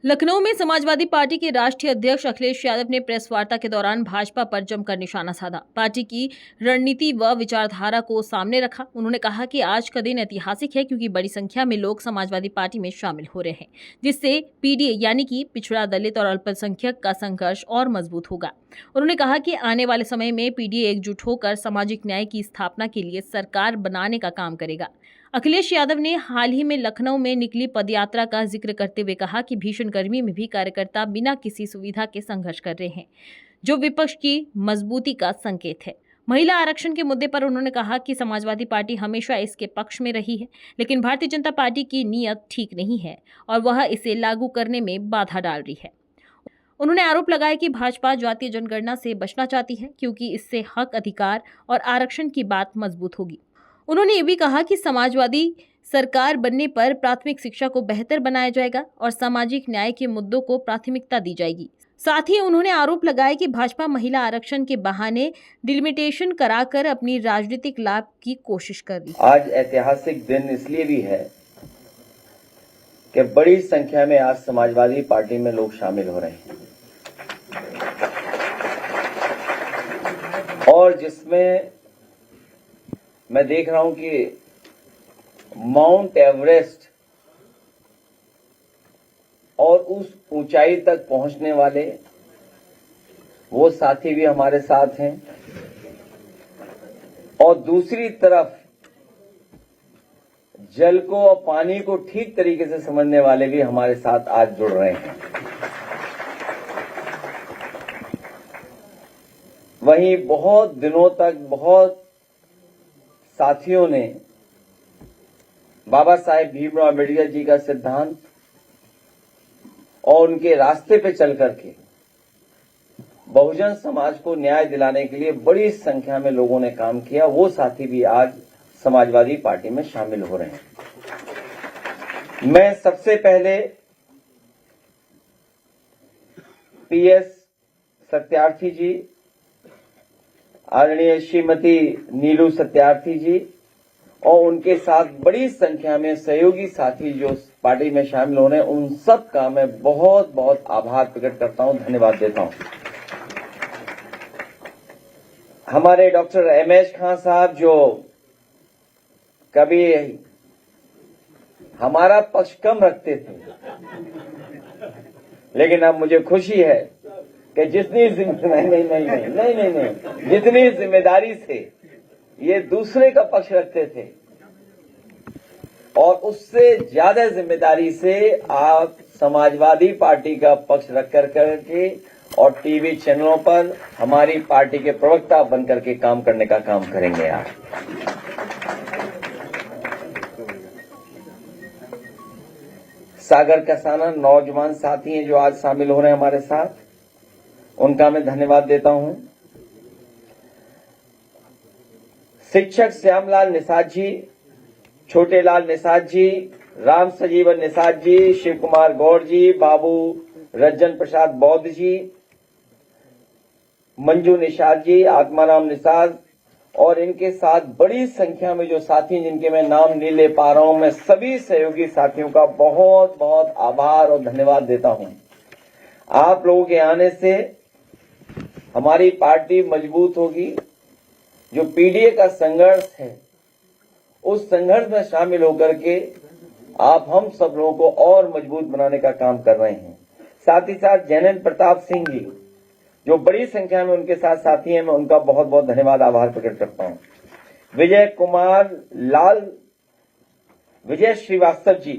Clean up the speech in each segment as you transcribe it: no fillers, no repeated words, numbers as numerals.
लखनऊ में समाजवादी पार्टी के राष्ट्रीय अध्यक्ष अखिलेश यादव ने प्रेस वार्ता के दौरान भाजपा पर जमकर निशाना साधा। पार्टी की रणनीति व विचारधारा को सामने रखा। उन्होंने कहा कि आज का दिन ऐतिहासिक है क्योंकि बड़ी संख्या में लोग समाजवादी पार्टी में शामिल हो रहे हैं, जिससे पीडीए यानी कि पिछड़ा, दलित और अल्पसंख्यक का संघर्ष और मजबूत होगा। उन्होंने कहा कि आने वाले समय में पीडीए एकजुट होकर सामाजिक न्याय की स्थापना के लिए सरकार बनाने का काम करेगा। अखिलेश यादव ने हाल ही में लखनऊ में निकली पदयात्रा का जिक्र करते हुए कहा कि भीषण गर्मी में भी कार्यकर्ता बिना किसी सुविधा के संघर्ष कर रहे हैं, जो विपक्ष की मजबूती का संकेत है। महिला आरक्षण के मुद्दे पर उन्होंने कहा कि समाजवादी पार्टी हमेशा इसके पक्ष में रही है, लेकिन भारतीय जनता पार्टी की नीयत ठीक नहीं है और वह इसे लागू करने में बाधा डाल रही है। उन्होंने आरोप लगाया कि भाजपा जातीय जनगणना से बचना चाहती है क्योंकि इससे हक, अधिकार और आरक्षण की बात मजबूत होगी। उन्होंने ये भी कहा कि समाजवादी सरकार बनने पर प्राथमिक शिक्षा को बेहतर बनाया जाएगा और सामाजिक न्याय के मुद्दों को प्राथमिकता दी जाएगी। साथ ही उन्होंने आरोप लगाया कि भाजपा महिला आरक्षण के बहाने डिलिमिटेशन कराकर अपनी राजनीतिक लाभ की कोशिश कर रही है। आज ऐतिहासिक दिन इसलिए भी है कि बड़ी संख्या में आज समाजवादी पार्टी में लोग शामिल हो रहे हैं और जिसमें मैं देख रहा हूं कि माउंट एवरेस्ट और उस ऊंचाई तक पहुंचने वाले वो साथी भी हमारे साथ हैं और दूसरी तरफ जल को और पानी को ठीक तरीके से समझने वाले भी हमारे साथ आज जुड़ रहे हैं। वहीं बहुत दिनों तक बहुत साथियों ने बाबा साहेब भीमराव अम्बेडकर जी का सिद्धांत और उनके रास्ते पे चल करके बहुजन समाज को न्याय दिलाने के लिए बड़ी संख्या में लोगों ने काम किया। वो साथी भी आज समाजवादी पार्टी में शामिल हो रहे हैं। मैं सबसे पहले पीएस सत्यार्थी जी, आदरणीय श्रीमती नीलू सत्यार्थी जी और उनके साथ बड़ी संख्या में सहयोगी साथी जो पार्टी में शामिल हो रहे हैं, उन सब का मैं बहुत बहुत आभार प्रकट करता हूं, धन्यवाद देता हूं। हमारे डॉक्टर एमएच खान साहब जो कभी हमारा पक्ष कम रखते थे, लेकिन अब मुझे खुशी है कि जितनी जितनी जिम्मेदारी से ये दूसरे का पक्ष रखते थे और उससे ज्यादा जिम्मेदारी से आप समाजवादी पार्टी का पक्ष रख करके और टीवी चैनलों पर हमारी पार्टी के प्रवक्ता बनकर के काम करने का काम करेंगे। आप सागर कसाना नौजवान साथी हैं जो आज शामिल हो रहे हैं हमारे साथ, उनका मैं धन्यवाद देता हूं। शिक्षक श्यामलाल निषाद जी, छोटेलाल निषाद जी, राम सजीवन निषाद जी, शिव कुमार गौड़ जी, बाबू रंजन प्रसाद बौद्ध जी, मंजू निषाद जी, आत्माराम निषाद और इनके साथ बड़ी संख्या में जो साथी जिनके मैं नाम नहीं ले पा रहा हूं, मैं सभी सहयोगी साथियों का बहुत बहुत आभार और धन्यवाद देता हूं। आप लोगों के आने से हमारी पार्टी मजबूत होगी। जो पीडीए का संघर्ष है, उस संघर्ष में शामिल होकर के आप हम सब लोगों को और मजबूत बनाने का काम कर रहे हैं। साथ ही साथ जैनेन्द्र प्रताप सिंह जी जो बड़ी संख्या में उनके साथ साथी हैं, मैं उनका बहुत बहुत धन्यवाद आभार प्रकट करता हूं। विजय कुमार लाल, विजय श्रीवास्तव जी,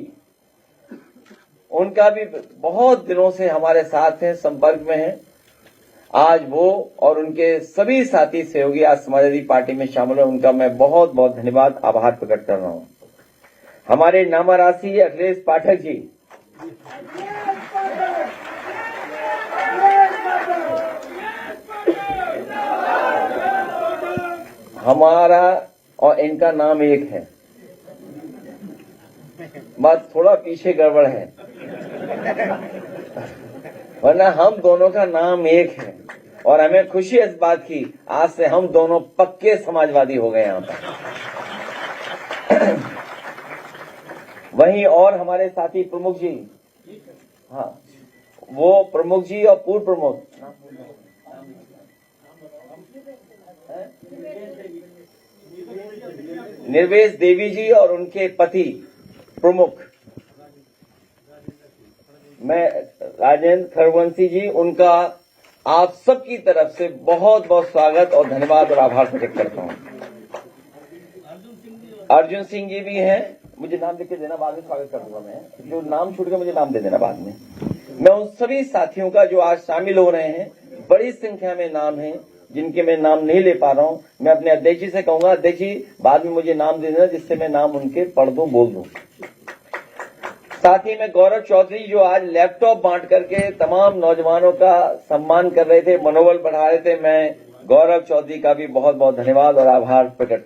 उनका भी बहुत दिनों से हमारे साथ हैं, संपर्क में हैं। आज वो और उनके सभी साथी सहयोगी आज समाजवादी पार्टी में शामिल हैं, उनका मैं बहुत बहुत धन्यवाद आभार प्रकट कर रहा हूं। हमारे नामारासी अखिलेश पाठक जी, हमारा और इनका नाम एक है, बस थोड़ा पीछे गड़बड़ है, वरना हम दोनों का नाम एक है और हमें खुशी है इस बात की, आज से हम दोनों पक्के समाजवादी हो गए यहां पर। वहीं और हमारे साथी प्रमुख जी, हाँ वो प्रमुख जी और पूर्व प्रमुख निर्वेश देवी जी और उनके पति प्रमुख मैं राजेंद्र खरवंशी जी, उनका आप सबकी तरफ से बहुत बहुत स्वागत और धन्यवाद और आभार प्रकट करता हूं। अर्जुन सिंह जी भी हैं, मुझे नाम लिख के देना, बाद में स्वागत कर दूंगा मैं, जो नाम छूट गया मुझे नाम दे देना बाद में। मैं उन सभी साथियों का जो आज शामिल हो रहे हैं, बड़ी संख्या में नाम हैं जिनके मैं नाम नहीं ले पा रहा हूं। मैं अपने अध्यक्ष जी से कहूंगा, अध्यक्ष जी बाद में मुझे नाम दे देना जिससे मैं नाम उनके पढ़ दूं, बोल दूं। साथ ही में गौरव चौधरी जो आज लैपटॉप बांट करके तमाम नौजवानों का सम्मान कर रहे थे, मनोबल बढ़ा रहे थे, मैं गौरव चौधरी का भी बहुत बहुत धन्यवाद और आभार प्रकट